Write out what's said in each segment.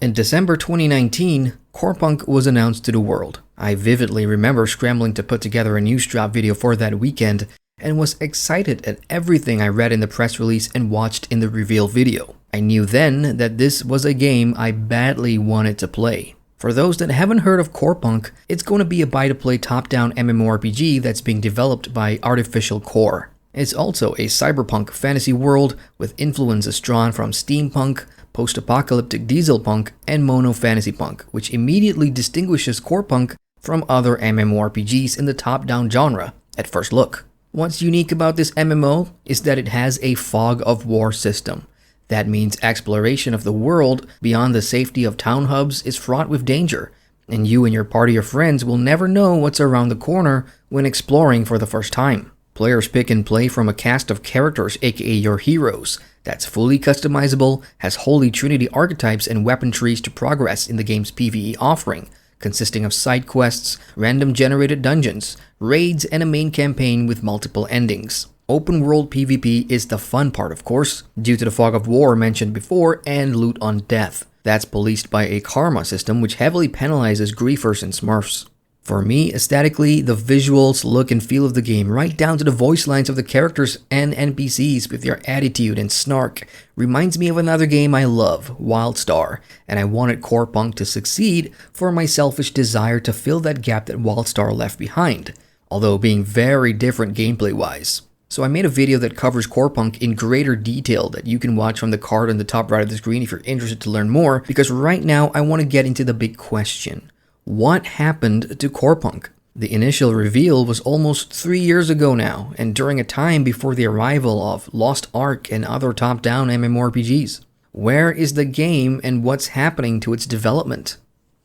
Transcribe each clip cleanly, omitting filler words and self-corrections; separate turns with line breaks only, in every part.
In December 2019, Corepunk was announced to the world. I vividly remember scrambling to put together a news drop video for that weekend and was excited at everything I read in the press release and watched in the reveal video. I knew then that this was a game I badly wanted to play. For those that haven't heard of Corepunk, it's going to be a buy-to-play top-down MMORPG that's being developed by Artificial Core. It's also a cyberpunk fantasy world with influences drawn from steampunk, post-apocalyptic dieselpunk, and mono fantasy punk, which immediately distinguishes Corepunk from other MMORPGs in the top-down genre at first look. What's unique about this MMO is that it has a fog of war system. That means exploration of the world beyond the safety of town hubs is fraught with danger, and you and your party of friends will never know what's around the corner when exploring for the first time. Players pick and play from a cast of characters, aka your heroes, that's fully customizable, has Holy Trinity archetypes and weapon trees to progress in the game's PvE offering, consisting of side quests, random generated dungeons, raids, and a main campaign with multiple endings. Open world PvP is the fun part, of course, due to the fog of war mentioned before and loot on death. That's policed by a karma system which heavily penalizes griefers and smurfs. For me, aesthetically, the visuals, look and feel of the game, right down to the voice lines of the characters and NPCs with their attitude and snark, reminds me of another game I love, WildStar, and I wanted Corepunk to succeed for my selfish desire to fill that gap that WildStar left behind, although being very different gameplay-wise. So I made a video that covers Corepunk in greater detail that you can watch from the card on the top right of the screen if you're interested to learn more, because right now I want to get into the big question. What happened to Corepunk? The initial reveal was almost 3 years ago now, and during a time before the arrival of Lost Ark and other top-down MMORPGs. Where is the game and what's happening to its development?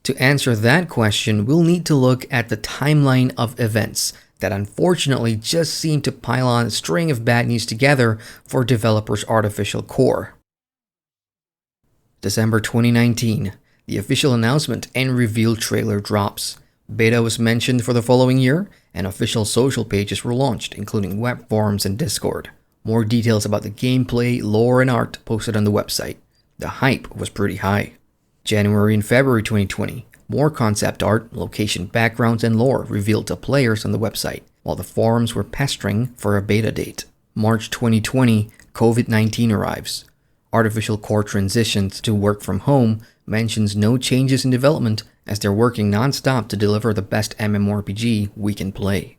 To answer that question, we'll need to look at the timeline of events that unfortunately just seem to pile on a string of bad news together for developers Artificial Core. December 2019. The official announcement and reveal trailer drops. Beta was mentioned for the following year, and official social pages were launched, including web forums and Discord. More details about the gameplay, lore, and art posted on the website. The hype was pretty high. January and February 2020. More concept art, location backgrounds, and lore revealed to players on the website, while the forums were pestering for a beta date. March 2020, COVID-19 arrives. Artificial Core transitions to work from home, mentions no changes in development as they're working non-stop to deliver the best MMORPG we can play.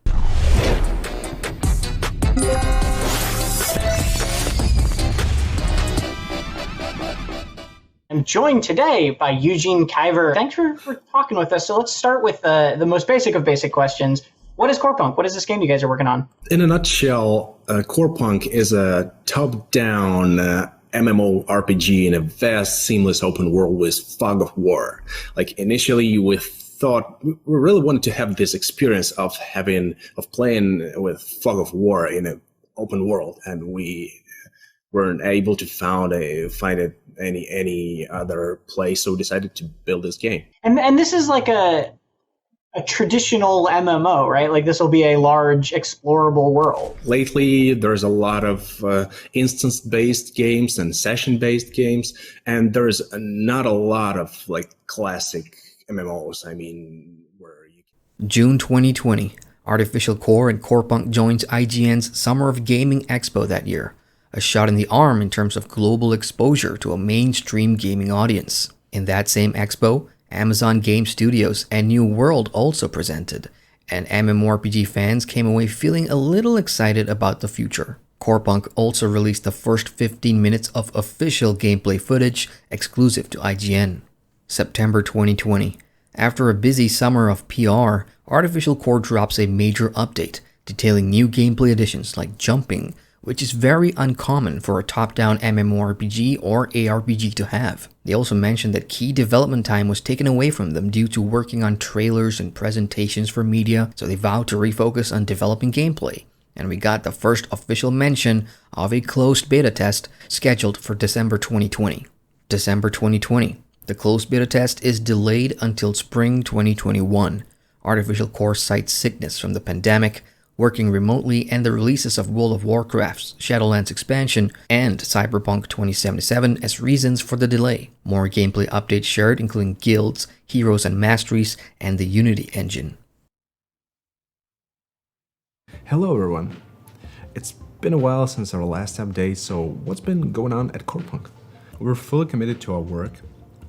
I'm joined today by Eugene Kiver. Thanks for talking with us. So let's start with the most basic of basic questions. What is Corepunk? What is this game you guys are working on?
In a nutshell, Corepunk is a top-down MMORPG in a vast, seamless open world with fog of war. Like initially, we thought we really wanted to have this experience of playing with fog of war in an open world, and we weren't able to find any other place, so we decided to build this game.
And this is like a traditional MMO, right? Like this will be a large explorable world.
Lately, there's a lot of instance-based games and session-based games, and there's not a lot of like classic MMOs. I mean,
June 2020, Artificial Core and Corepunk joins IGN's Summer of Gaming Expo that year. A shot in the arm in terms of global exposure to a mainstream gaming audience. In that same expo, Amazon Game Studios and New World also presented, and MMORPG fans came away feeling a little excited about the future. Corepunk also released the first 15 minutes of official gameplay footage exclusive to IGN. September 2020. After a busy summer of PR, Artificial Core drops a major update detailing new gameplay additions like jumping, which is very uncommon for a top-down MMORPG or ARPG to have. They also mentioned that key development time was taken away from them due to working on trailers and presentations for media, so they vowed to refocus on developing gameplay. And we got the first official mention of a closed beta test scheduled for December 2020. December 2020. The closed beta test is delayed until spring 2021. Artificial Core cites sickness from the pandemic, working remotely, and the releases of World of Warcraft's Shadowlands expansion and Cyberpunk 2077 as reasons for the delay. More gameplay updates shared, including guilds, heroes and masteries, and the Unity engine.
Hello everyone. It's been a while since our last update, so what's been going on at Corepunk? We're fully committed to our work.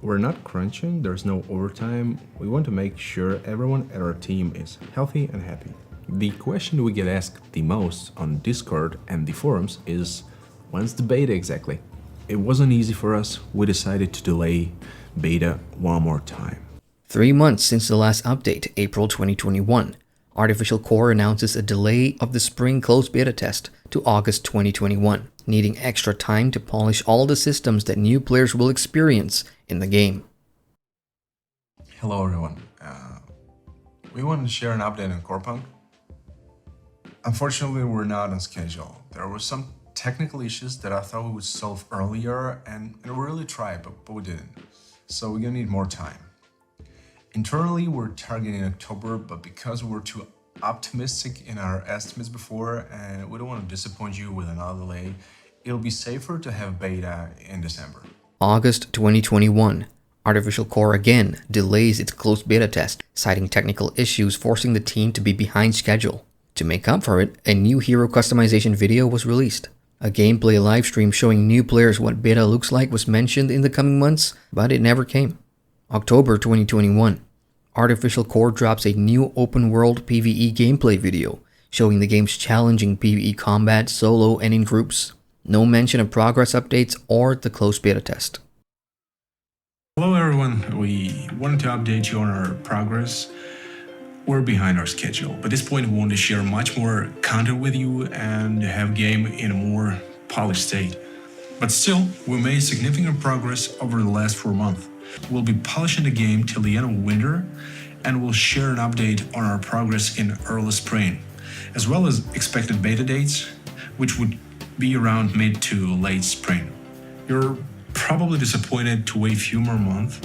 We're not crunching, there's no overtime. We want to make sure everyone at our team is healthy and happy. The question we get asked the most on Discord and the forums is, when's the beta exactly? It wasn't easy for us. We decided to delay beta one more time.
3 months since the last update, April 2021, Artificial Core announces a delay of the spring closed beta test to August 2021, needing extra time to polish all the systems that new players will experience in the game.
Hello everyone. We wanted to share an update on Corepunk. Unfortunately, we're not on schedule. There were some technical issues that I thought we would solve earlier, and we really tried, but we didn't. So we're gonna need more time. Internally, we're targeting October, but because we're too optimistic in our estimates before, and we don't want to disappoint you with another delay, it'll be safer to have beta in December.
August 2021. Artificial Core again delays its closed beta test, citing technical issues forcing the team to be behind schedule. To make up for it, a new hero customization video was released. A gameplay livestream showing new players what beta looks like was mentioned in the coming months, but it never came. October 2021. Artificial Core drops a new open-world PvE gameplay video, showing the game's challenging PvE combat solo and in groups. No mention of progress updates or the closed beta test.
Hello everyone, we wanted to update you on our progress. We're behind our schedule, but at this point we want to share much more content with you and have game in a more polished state. But still, we made significant progress over the last 4 months. We'll be polishing the game till the end of winter, and we'll share an update on our progress in early spring, as well as expected beta dates, which would be around mid to late spring. You're probably disappointed to wait a few more months,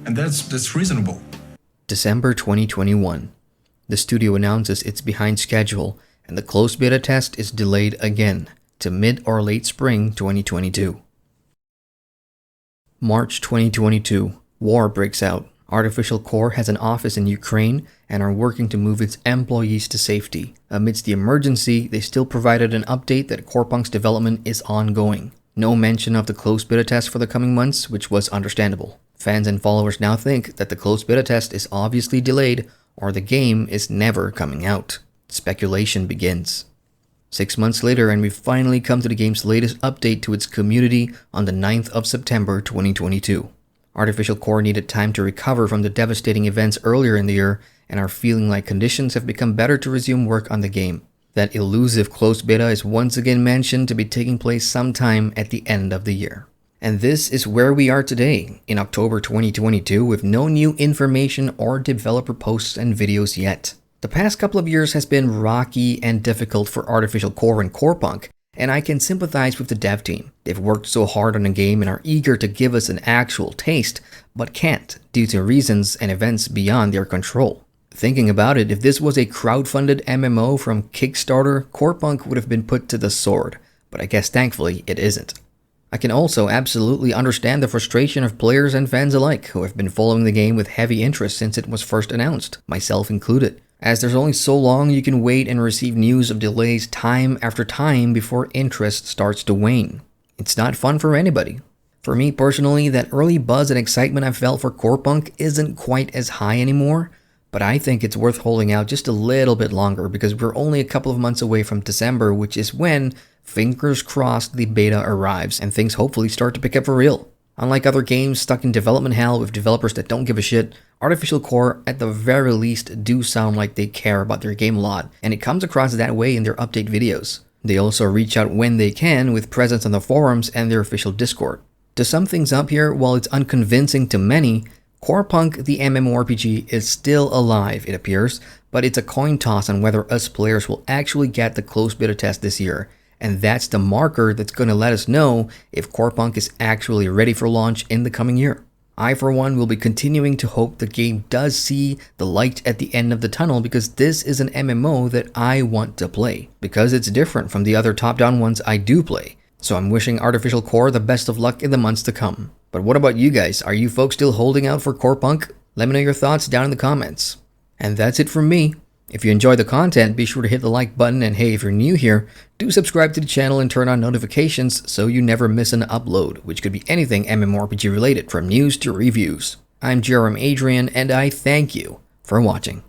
and that's reasonable.
December 2021. The studio announces it's behind schedule, and the closed beta test is delayed again to mid or late spring 2022. March 2022. War breaks out. Artificial Core has an office in Ukraine and are working to move its employees to safety. Amidst the emergency, they still provided an update that Corepunk's development is ongoing. No mention of the closed beta test for the coming months, which was understandable. Fans and followers now think that the closed beta test is obviously delayed or the game is never coming out. Speculation begins. 6 months later, and we've finally come to the game's latest update to its community on the 9th of September 2022. Artificial Core needed time to recover from the devastating events earlier in the year and are feeling like conditions have become better to resume work on the game. That elusive closed beta is once again mentioned to be taking place sometime at the end of the year. And this is where we are today, in October 2022, with no new information or developer posts and videos yet. The past couple of years has been rocky and difficult for Artificial Core and Corepunk, and I can sympathize with the dev team. They've worked so hard on a game and are eager to give us an actual taste, but can't due to reasons and events beyond their control. Thinking about it, if this was a crowdfunded MMO from Kickstarter, Corepunk would have been put to the sword, but I guess thankfully it isn't. I can also absolutely understand the frustration of players and fans alike who have been following the game with heavy interest since it was first announced, myself included, as there's only so long you can wait and receive news of delays time after time before interest starts to wane. It's not fun for anybody. For me personally, that early buzz and excitement I felt for Corepunk isn't quite as high anymore, but I think it's worth holding out just a little bit longer because we're only a couple of months away from December, which is when, fingers crossed, the beta arrives and things hopefully start to pick up for real. Unlike other games stuck in development hell with developers that don't give a shit, Artificial Core at the very least do sound like they care about their game a lot, and it comes across that way in their update videos. They also reach out when they can with presence on the forums and their official Discord. To sum things up here, while it's unconvincing to many, Corepunk the MMORPG is still alive, it appears, but it's a coin toss on whether us players will actually get the closed beta test this year, and that's the marker that's going to let us know if Corepunk is actually ready for launch in the coming year. I, for one, will be continuing to hope the game does see the light at the end of the tunnel, because this is an MMO that I want to play, because it's different from the other top-down ones I do play. So I'm wishing Artificial Core the best of luck in the months to come. But what about you guys? Are you folks still holding out for Corepunk? Let me know your thoughts down in the comments. And that's it from me. If you enjoy the content, be sure to hit the like button, and hey, if you're new here, do subscribe to the channel and turn on notifications so you never miss an upload, which could be anything MMORPG related, from news to reviews. I'm Adrian, and I thank you for watching.